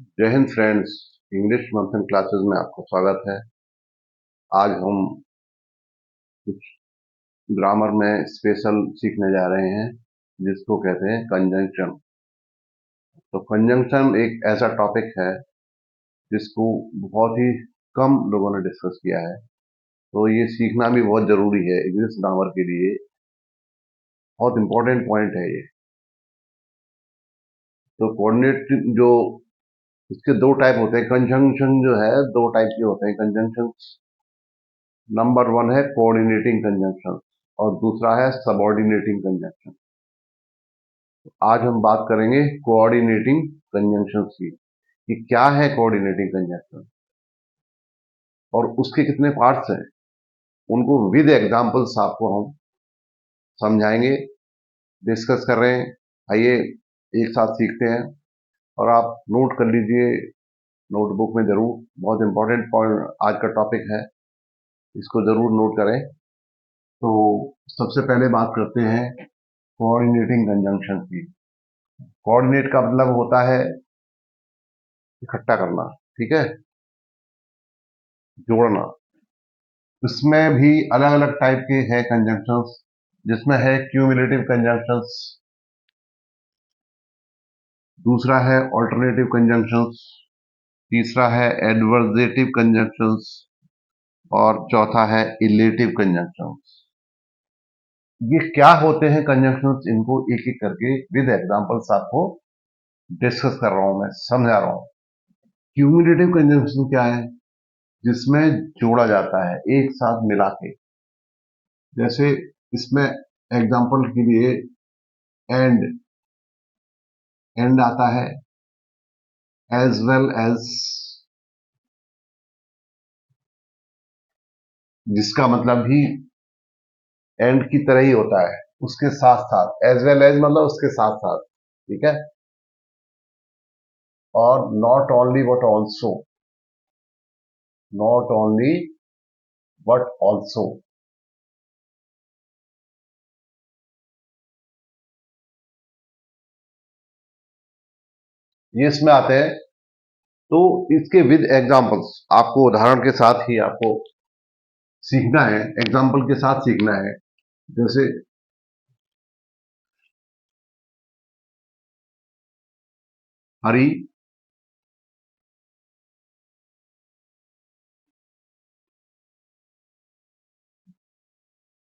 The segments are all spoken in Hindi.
जय हिंद फ्रेंड्स। इंग्लिश मंथन क्लासेस में आपका स्वागत है। आज हम कुछ ग्रामर में स्पेशल सीखने जा रहे हैं जिसको कहते हैं कंजंक्शन। तो कंजंक्शन एक ऐसा टॉपिक है जिसको बहुत ही कम लोगों ने डिस्कस किया है, तो ये सीखना भी बहुत जरूरी है इंग्लिश ग्रामर के लिए। बहुत इंपॉर्टेंट पॉइंट है ये। तो कोऑर्डिनेट जो इसके दो टाइप होते हैं, कंजंक्शन जो है दो टाइप के होते हैं कंजंक्शन। नंबर वन है कोऑर्डिनेटिंग कंजंक्शन और दूसरा है सबऑर्डिनेटिंग कंजंक्शन। आज हम बात करेंगे कोऑर्डिनेटिंग कंजंक्शन की कि क्या है कोऑर्डिनेटिंग कंजंक्शन और उसके कितने पार्ट्स हैं। उनको विद एग्जांपल्स आपको हम समझाएंगे, डिस्कस कर रहे हैं। आइए एक साथ सीखते हैं और आप नोट कर लीजिए नोटबुक में जरूर। बहुत इंपॉर्टेंट पॉइंट आज का टॉपिक है, इसको जरूर नोट करें। तो सबसे पहले बात करते हैं कोऑर्डिनेटिंग कंजंक्शन की। कोऑर्डिनेट का मतलब होता है इकट्ठा करना, ठीक है, जोड़ना। इसमें भी अलग अलग टाइप के हैं कंजंक्शंस, जिसमें है क्यूमुलेटिव कंजंक्शंस, दूसरा है ऑल्टरनेटिव कंजंक्शंस, तीसरा है एडवर्जेटिव कंजंक्शंस और चौथा है इलेटिव कंजंक्शंस। ये क्या होते हैं कंजंक्शंस, इनको एक एक करके विद एग्जांपल्स आपको डिस्कस कर रहा हूं, मैं समझा रहा हूं। क्यूमुलेटिव कंजंक्शन क्या है? जिसमें जोड़ा जाता है एक साथ मिला के। जैसे इसमें एग्जांपल के लिए एंड एंड आता है, एज वेल एज, जिसका मतलब भी एंड की तरह ही होता है, उसके साथ साथ। एज वेल एज मतलब उसके साथ साथ, ठीक है। और not only but also, not only but also, ये इसमें आते हैं। तो इसके विद एग्जांपल्स आपको उदाहरण के साथ ही आपको सीखना है, एग्जाम्पल के साथ सीखना है। जैसे Hari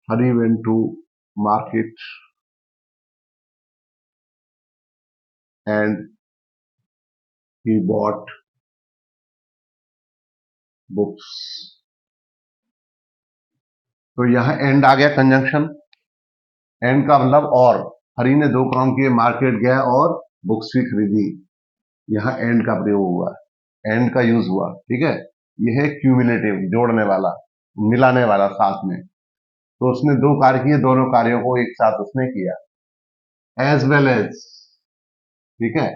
Hari went to market and he bought books. तो यहाँ एंड आ गया कंजंक्शन। एंड का मतलब और। हरी ने दो काम किए, मार्केट गया और बुक्स भी खरीदी। यहाँ एंड का प्रयोग हुआ, एंड का यूज हुआ, ठीक है। यह है क्यूमुलेटिव, जोड़ने वाला, मिलाने वाला साथ में। तो उसने दो कार्य किए, दोनों कार्यों को एक साथ उसने किया। एज वेल एज, ठीक है।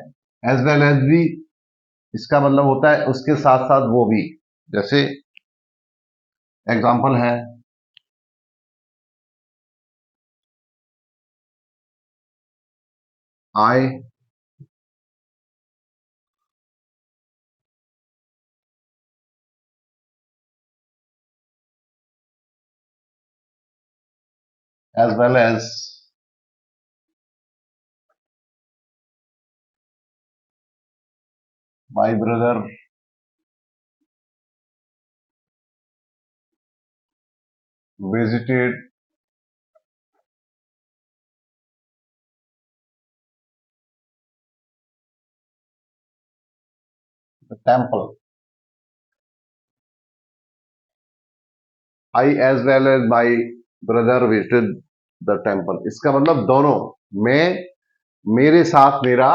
एज वेल एज भी इसका मतलब होता है उसके साथ साथ वो भी। जैसे एग्जाम्पल है, I as well as my brother visited the temple. I as well as my brother visited the temple, इसका मतलब दोनों। मैं, मेरे साथ मेरा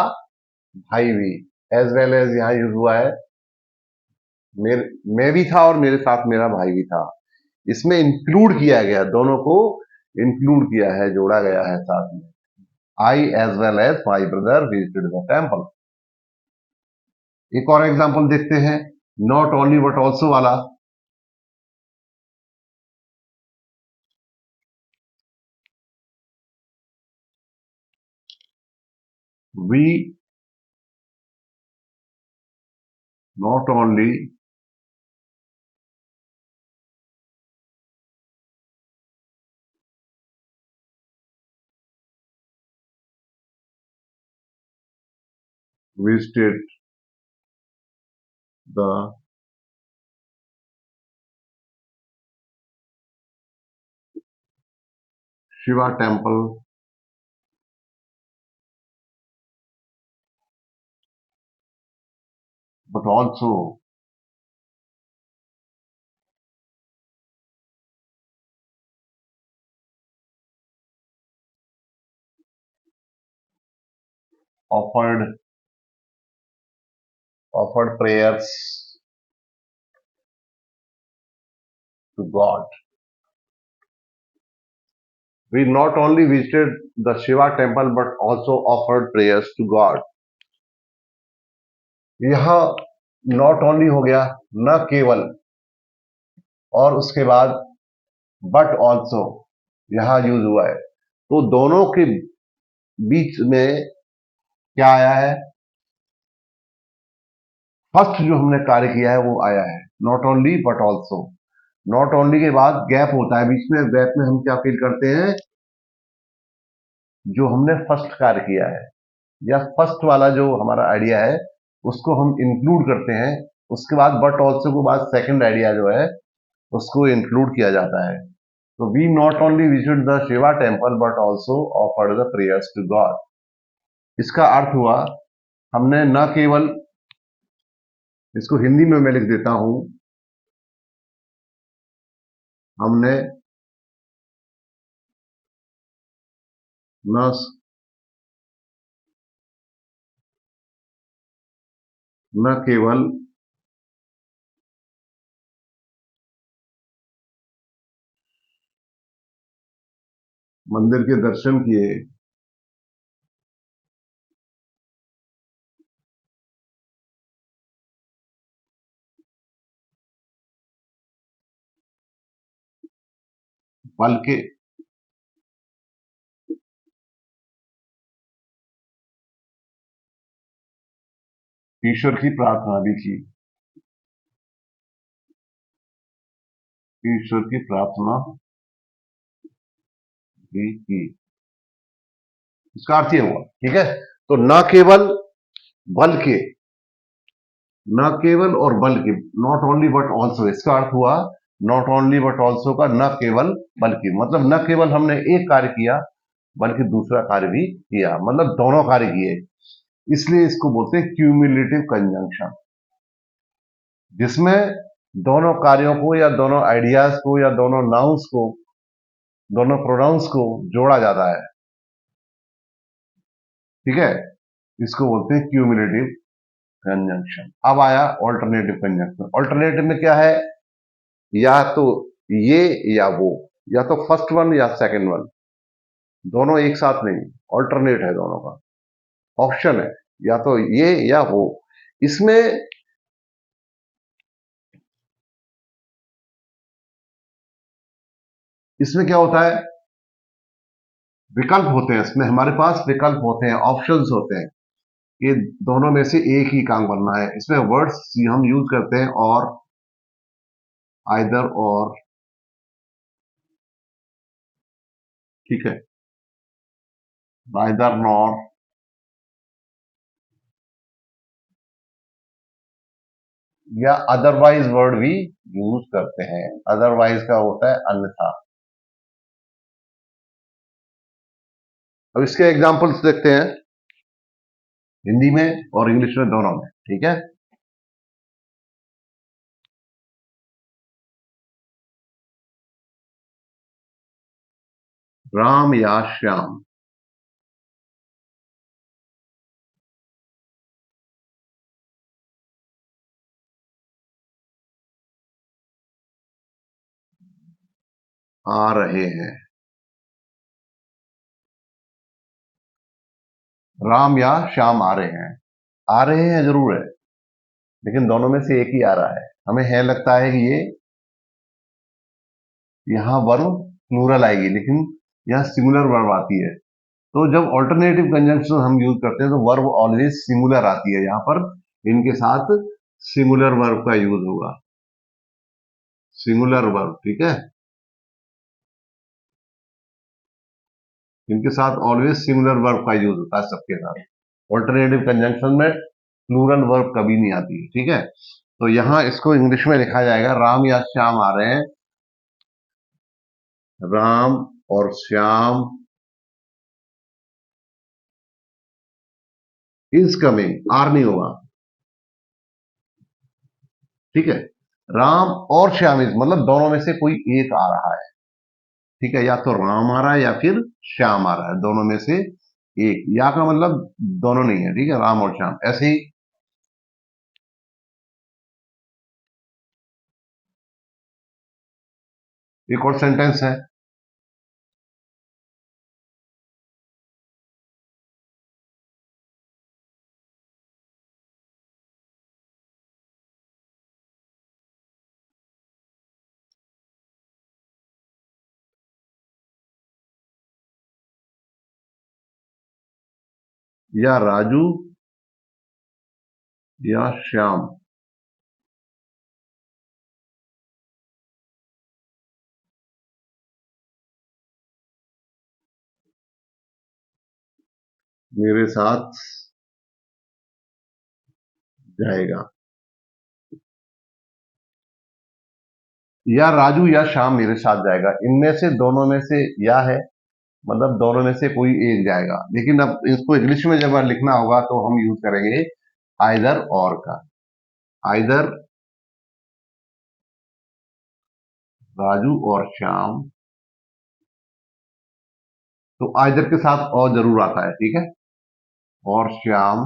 भाई भी। एज वेल एज यहाँ यूज हुआ है, मेरे, मैं भी था और मेरे साथ मेरा भाई भी था। इसमें इंक्लूड किया गया, दोनों को इंक्लूड किया है, जोड़ा गया है साथ में। I as well as my brother visited the temple. एक और एग्जांपल देखते हैं, नॉट ओनली बट ऑल्सो वाला। We not only visited the Shiva temple but also offered prayers to God. We not only visited the Shiva temple but also offered prayers to God. यह नॉट ओनली हो गया, न केवल, और उसके बाद बट ऑल्सो यहां यूज हुआ है। तो दोनों के बीच में क्या आया है? फर्स्ट जो हमने कार्य किया है वो आया है, not only but also. Not only के बाद गैप होता है बीच में, गैप में हम क्या फील करते हैं? जो हमने फर्स्ट कार्य किया है या फर्स्ट वाला जो हमारा आइडिया है उसको हम इंक्लूड करते हैं। उसके बाद बट ऑल्सो के बाद सेकंड आइडिया जो है उसको इंक्लूड किया जाता है। तो we not only visit the Shiva temple but also offered the prayers to God. इसका अर्थ हुआ हमने न केवल, इसको हिंदी में मैं लिख देता हूं, हमने न केवल मंदिर के दर्शन किए बल्कि ईश्वर की प्रार्थना भी की। ईश्वर की प्रार्थना भी की, इसका अर्थ ये हुआ। ठीक है, तो न केवल बल्कि, न केवल और बल्कि, नॉट ओनली बट ऑल्सो, इसका अर्थ हुआ नॉट ओनली बट ऑल्सो का न केवल बल्कि, मतलब न केवल हमने एक कार्य किया बल्कि दूसरा कार्य भी किया, मतलब दोनों कार्य किए। इसलिए इसको बोलते हैं क्यूमुलेटिव कंजंक्शन, जिसमें दोनों कार्यों को या दोनों आइडियाज को या दोनों नाउन्स को, दोनों प्रोनाउंस को जोड़ा जाता है। ठीक है, इसको बोलते हैं क्यूमुलेटिव कंजंक्शन। अब आया ऑल्टरनेटिव कंजंक्शन। ऑल्टरनेटिव में क्या है? या तो ये या वो, या तो फर्स्ट वन या सेकंड वन, दोनों एक साथ नहीं, ऑल्टरनेट है, दोनों का ऑप्शन है, या तो ये या वो। इसमें इसमें क्या होता है? विकल्प होते हैं, इसमें हमारे पास विकल्प होते हैं, ऑप्शंस होते हैं, ये दोनों में से एक ही काम करना है। इसमें वर्ड्स हम यूज करते हैं और, आइदर और, ठीक है, आइदर नॉर, या अदरवाइज वर्ड भी यूज करते हैं। अदरवाइज का होता है अन्यथा। अब इसके एग्जांपल्स देखते हैं, हिंदी में और इंग्लिश में, दोनों में। ठीक है, राम या श्याम आ रहे हैं। राम या श्याम आ रहे हैं, आ रहे हैं जरूर है, लेकिन दोनों में से एक ही आ रहा है। हमें है लगता है कि ये यहां वर्ब प्लूरल आएगी, लेकिन यहां सिंगुलर वर्ब आती है। तो जब ऑल्टरनेटिव कंजंक्शन हम यूज करते हैं तो वर्ब ऑलवेज सिंगुलर आती है। यहां पर इनके साथ सिंगुलर वर्ब का यूज होगा, सिंगुलर वर्ब, ठीक है। इनके साथ ऑलवेज सिंगुलर वर्ब का यूज होता है सबके साथ। ऑल्टरनेटिव कंजंक्शन में प्लूरल वर्ब कभी नहीं आती है, ठीक है। तो यहां इसको इंग्लिश में लिखा जाएगा, राम या श्याम आ रहे हैं, राम और श्याम इज कमिंग, आर नहीं होगा, ठीक है। राम और श्याम इज मतलब दोनों में से कोई एक आ रहा है, ठीक है। या तो राम आ रहा है या फिर श्याम आ रहा है, दोनों में से एक। या का मतलब दोनों नहीं है, ठीक है, राम और श्याम ऐसे ही। एक और सेंटेंस है, या राजू या श्याम। मेरे साथ जाएगा, या राजू या श्याम मेरे साथ जाएगा, इनमें से दोनों में से या है, मतलब दोनों में से कोई एक जाएगा। लेकिन अब इसको इंग्लिश में जब लिखना होगा तो हम यूज करेंगे आइदर और का। आइदर राजू और श्याम, तो आइदर के साथ और जरूर आता है, ठीक है। और Shyam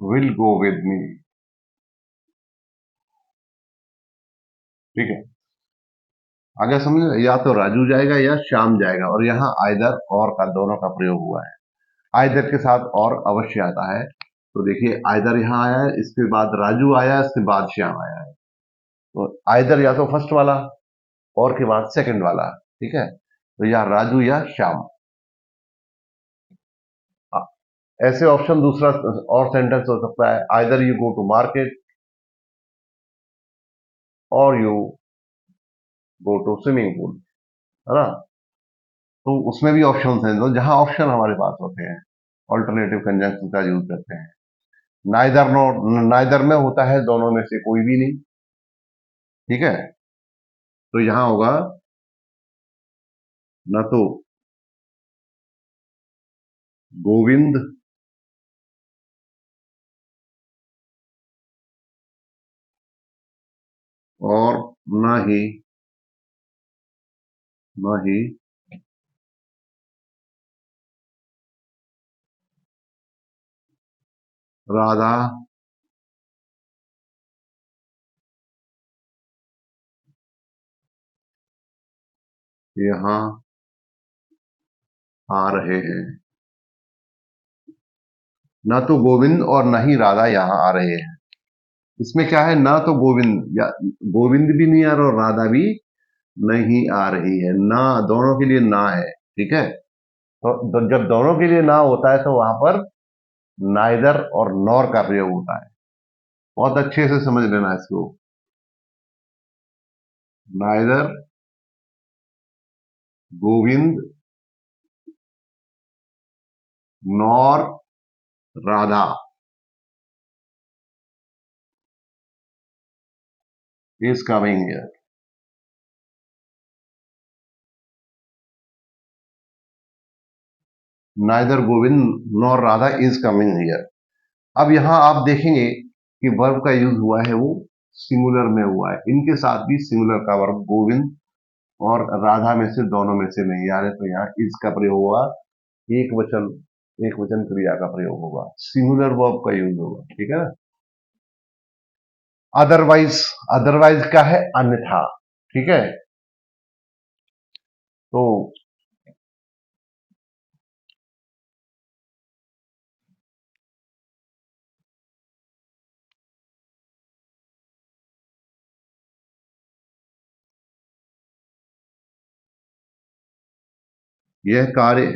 will go with me, ठीक है। आगे समझ, या तो राजू जाएगा या श्याम जाएगा, और यहाँ आइदर और का दोनों का प्रयोग हुआ है। आइदर के साथ और अवश्य आता है। तो देखिए आइदर यहाँ आया है, इसके बाद राजू आया, इसके बाद श्याम आया है। तो आइदर या तो फर्स्ट वाला, और के बाद सेकंड वाला, ठीक है। तो या राजू या श्याम। ऐसे ऑप्शन दूसरा और सेंटेंस हो सकता है, either you go to market और you go to swimming pool, है ना। तो उसमें भी ऑप्शन हैं, तो जहां ऑप्शन हमारे पास होते हैं ऑल्टरनेटिव कंजंक्शन का यूज करते हैं। नाइदर नो, नाइदर में होता है दोनों में से कोई भी नहीं, ठीक है। तो यहां होगा न तो गोविंद और न ही, न ही राधा यहाँ आ रहे हैं। न तो गोविंद और न ही राधा यहाँ आ रहे हैं। इसमें क्या है, ना तो गोविंद या गोविंद भी नहीं आ रहा और राधा भी नहीं आ रही है, ना दोनों के लिए ना है, ठीक है। तो जब दोनों के लिए ना होता है तो वहां पर नाइदर और नॉर का प्रयोग होता है। बहुत अच्छे से समझ लेना इसको। Neither Govind nor Radha is coming here. Neither Govind nor Radha is coming here. अब यहां आप देखेंगे कि वर्ब का यूज हुआ है वो सिंगुलर में हुआ है, इनके साथ भी सिंगुलर का वर्ब गोविंद और राधा में से दोनों में से नहीं आ रहे, तो यहाँ इज का प्रयोग होगा, एक वचन, एक वचन क्रिया का प्रयोग होगा, सिंगुलर वर्ब का यूज होगा, ठीक है ना। अदरवाइज, अदरवाइज का है अन्यथा, ठीक है। तो यह कार्य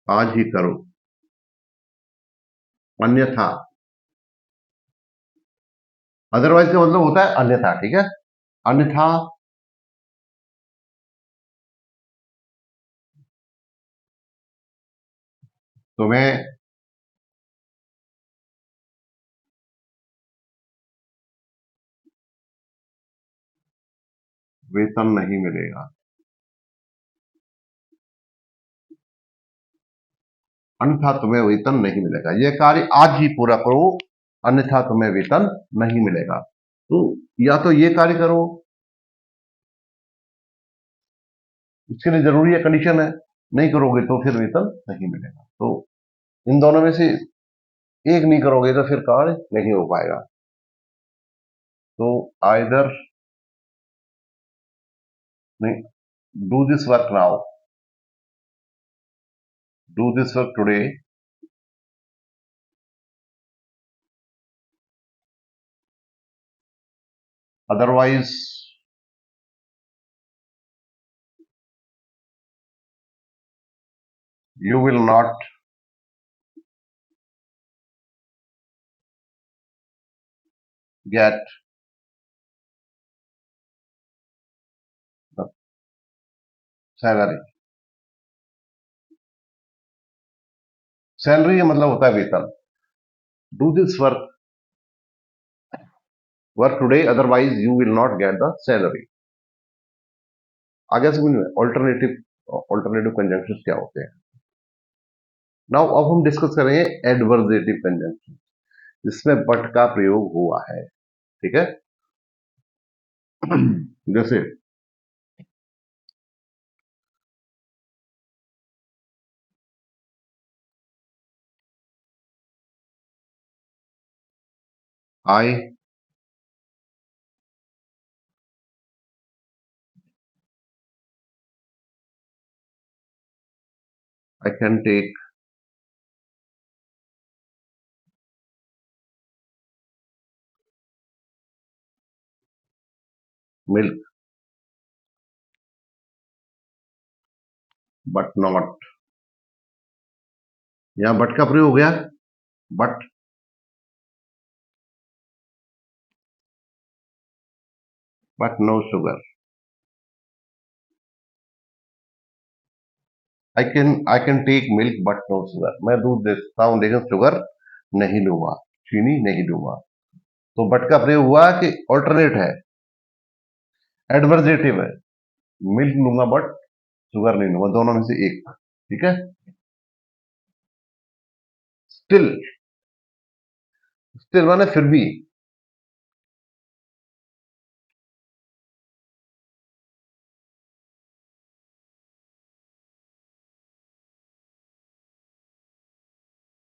आज ही करो, अन्यथा। अदरवाइज का मतलब होता है अन्यथा, ठीक है। अन्यथा तुम्हें वेतन नहीं मिलेगा। अन्यथा तुम्हें वेतन नहीं मिलेगा, यह कार्य आज ही पूरा करो, अन्यथा तुम्हें वेतन नहीं मिलेगा। तो या तो ये कार्य करो, इसके लिए जरूरी है, कंडीशन है, नहीं करोगे तो फिर वेतन नहीं मिलेगा। तो इन दोनों में से एक नहीं करोगे तो फिर कार्य नहीं हो पाएगा। तो आइदर नहीं, do this work now, do this work today, otherwise you will not get the salary। Salary का मतलब होता है वेतन। Do this work today, otherwise you will not get the salary. आगे समझ में, ऑल्टरनेटिव कंजंक्शन क्या होते हैं। नाउ अब हम डिस्कस करेंगे एडवर्जेटिव कंजंक्शन, जिसमें बट का प्रयोग हुआ है, ठीक है। जैसे I I can take milk but not, यहां बट का प्रयोग हो गया, but no sugar. I can take milk but no sugar, मैं दूध दे सकता हूं लेकिन शुगर नहीं लूंगा, चीनी नहीं लूंगा। तो बट का प्रयोग हुआ कि ऑल्टरनेट है, एडवर्जेटिव है, मिल्क लूंगा बट शुगर नहीं लूंगा, दोनों में से एक, ठीक है। स्टिल, स्टिल माने फिर भी।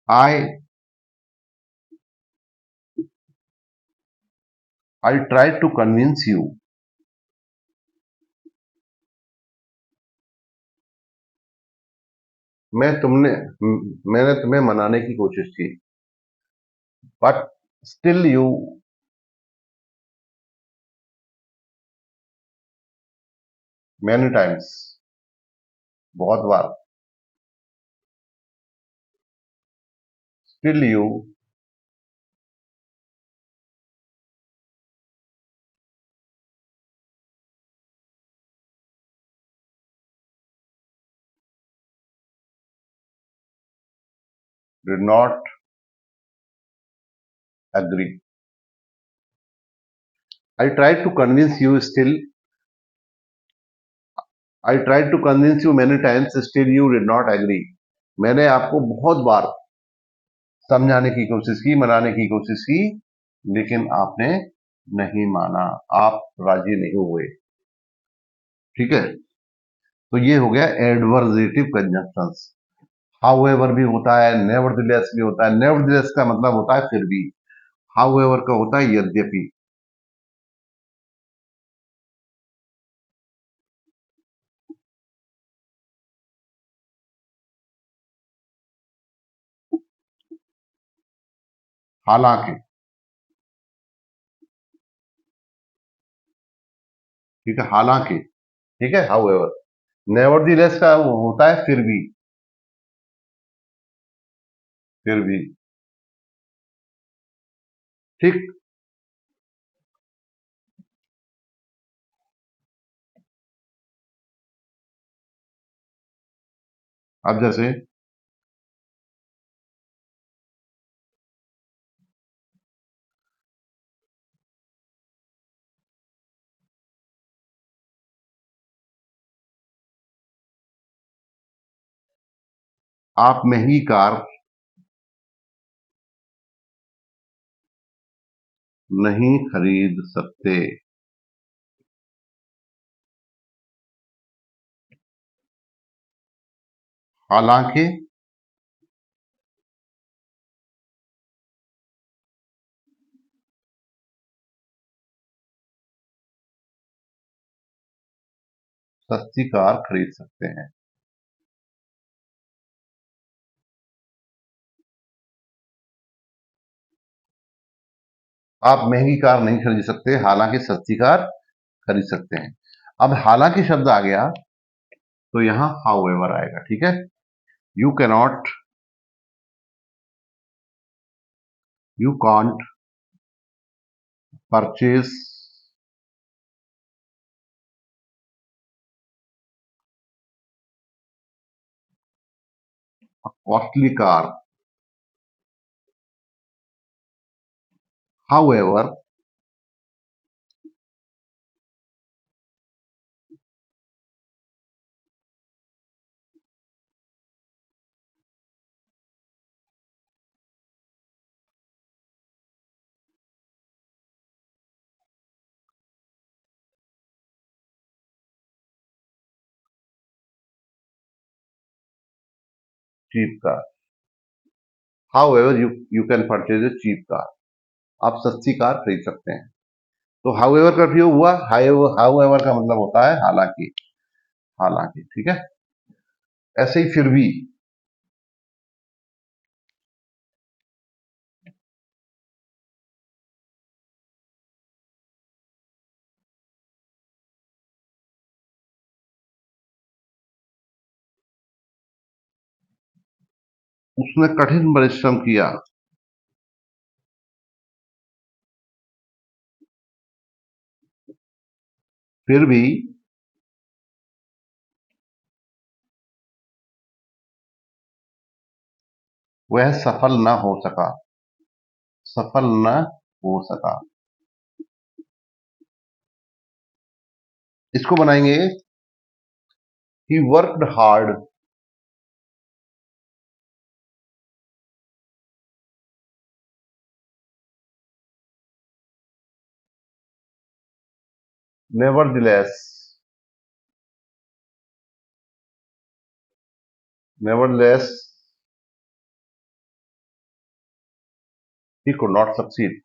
I I try to convince you, मैंने तुम्हें मनाने की कोशिश की, but still you many times, बहुत बार, still you did not agree. I try to convince you still, I try to convince you many times still you did not agree. मैंने आपको बहुत बार समझाने की कोशिश की, मनाने की कोशिश की, लेकिन आपने नहीं माना, आप राजी नहीं हुए, ठीक है। तो ये हो गया एडवर्जेटिव कंजंक्शंस। हाउएवर भी होता है, नेवरदलेस भी होता है। नेवरदलेस का मतलब होता है फिर भी, हाउएवर का होता है यद्यपि। हालांकि, ठीक है, हालांकि, ठीक है, हाउएवर। नेवरदलेस का होता है फिर भी, फिर भी। ठीक। अब जैसे आप महंगी कार नहीं खरीद सकते, हालांकि सस्ती कार खरीद सकते हैं। आप महंगी कार नहीं खरीद सकते, हालांकि सस्ती कार खरीद सकते हैं। अब हालांकि शब्द आ गया तो यहां हाउ एवर आएगा। ठीक है। You cannot, you can't purchase costly car, however cheap car, however you can purchase a cheap car, आप सस्ती कार खरीद सकते हैं। तो हाउ एवर का प्रयोग हुआ। हाउ एवर का मतलब होता है हालांकि। हालांकि ठीक है। ऐसे ही फिर भी, उसने कठिन परिश्रम किया, फिर भी वह सफल न हो सका, सफल न हो सका। इसको बनाएंगे, he worked hard, nevertheless, nevertheless he could not succeed,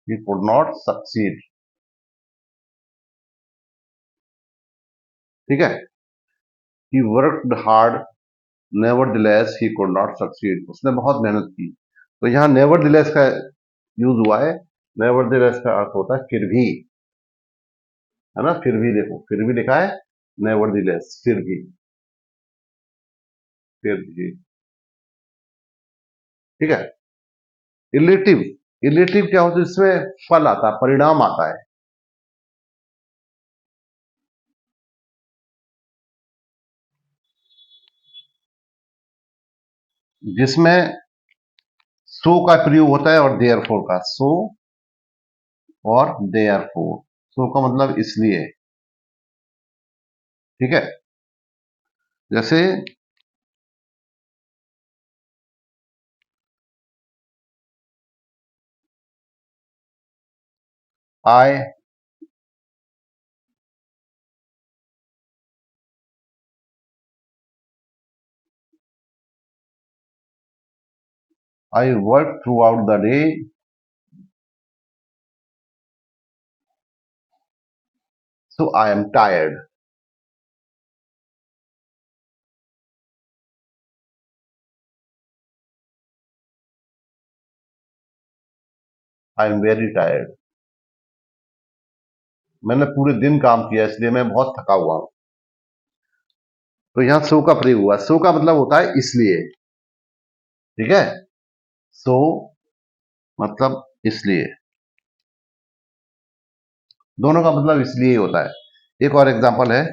he could not succeed. ठीक है। He worked hard, nevertheless he could not succeed, उसने बहुत मेहनत की। तो यहां नेवरदलेस का यूज हुआ है। नेवरदलेस का अर्थ होता है फिर भी, है ना। फिर भी देखो, फिर भी लिखा है नेवरदलेस, फिर भी, फिर भी। ठीक है। इलेटिव, इलेटिव क्या होता है, इसमें फल आता है, परिणाम आता है। जिसमें सो का प्रयोग होता है और देयरफॉर का, सो और देयरफॉर। सो का मतलब इसलिए। ठीक है। जैसे I I work throughout the day, so I am tired, I am very tired. मैंने पूरे दिन काम किया इसलिए मैं बहुत थका हुआ हूं। तो यहां सो का प्रयोग हुआ। सो का मतलब होता है इसलिए, ठीक है। सो मतलब इसलिए, दोनों का मतलब इसलिए ही होता है। एक और एग्जांपल है,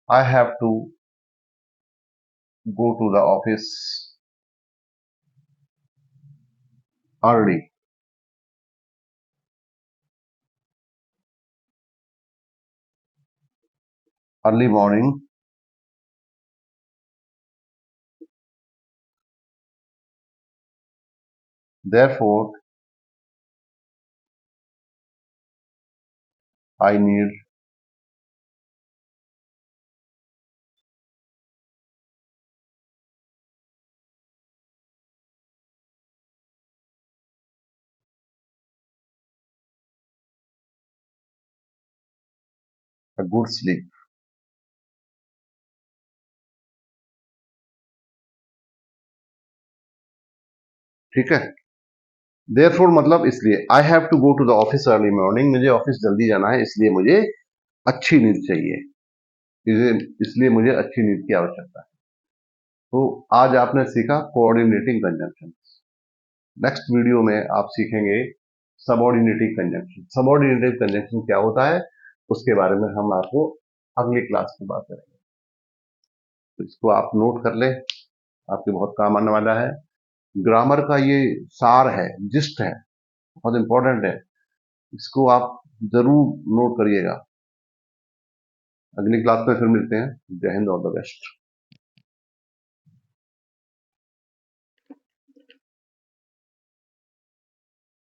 I have to go to the office early. Early morning, therefore I need a good sleep। ठीक है। therefore मतलब इसलिए, I have to go to the office early morning, मुझे ऑफिस जल्दी जाना है, इसलिए मुझे अच्छी नींद चाहिए, इसलिए मुझे अच्छी नींद की आवश्यकता है। तो आज आपने सीखा कोऑर्डिनेटिंग कंजंक्शन। नेक्स्ट वीडियो में आप सीखेंगे सबऑर्डिनेटिंग कंजंक्शन। सबऑर्डिनेटिंग कंजंक्शन क्या होता है उसके बारे में हम आपको अगली क्लास में बात करेंगे। तो इसको आप नोट कर लें, आपके बहुत काम आने वाला है। ग्रामर का ये सार है, जिस्ट है, बहुत इंपॉर्टेंट है, इसको आप जरूर नोट करिएगा। अगली क्लास में फिर मिलते हैं। जय हिंद, ऑल द बेस्ट।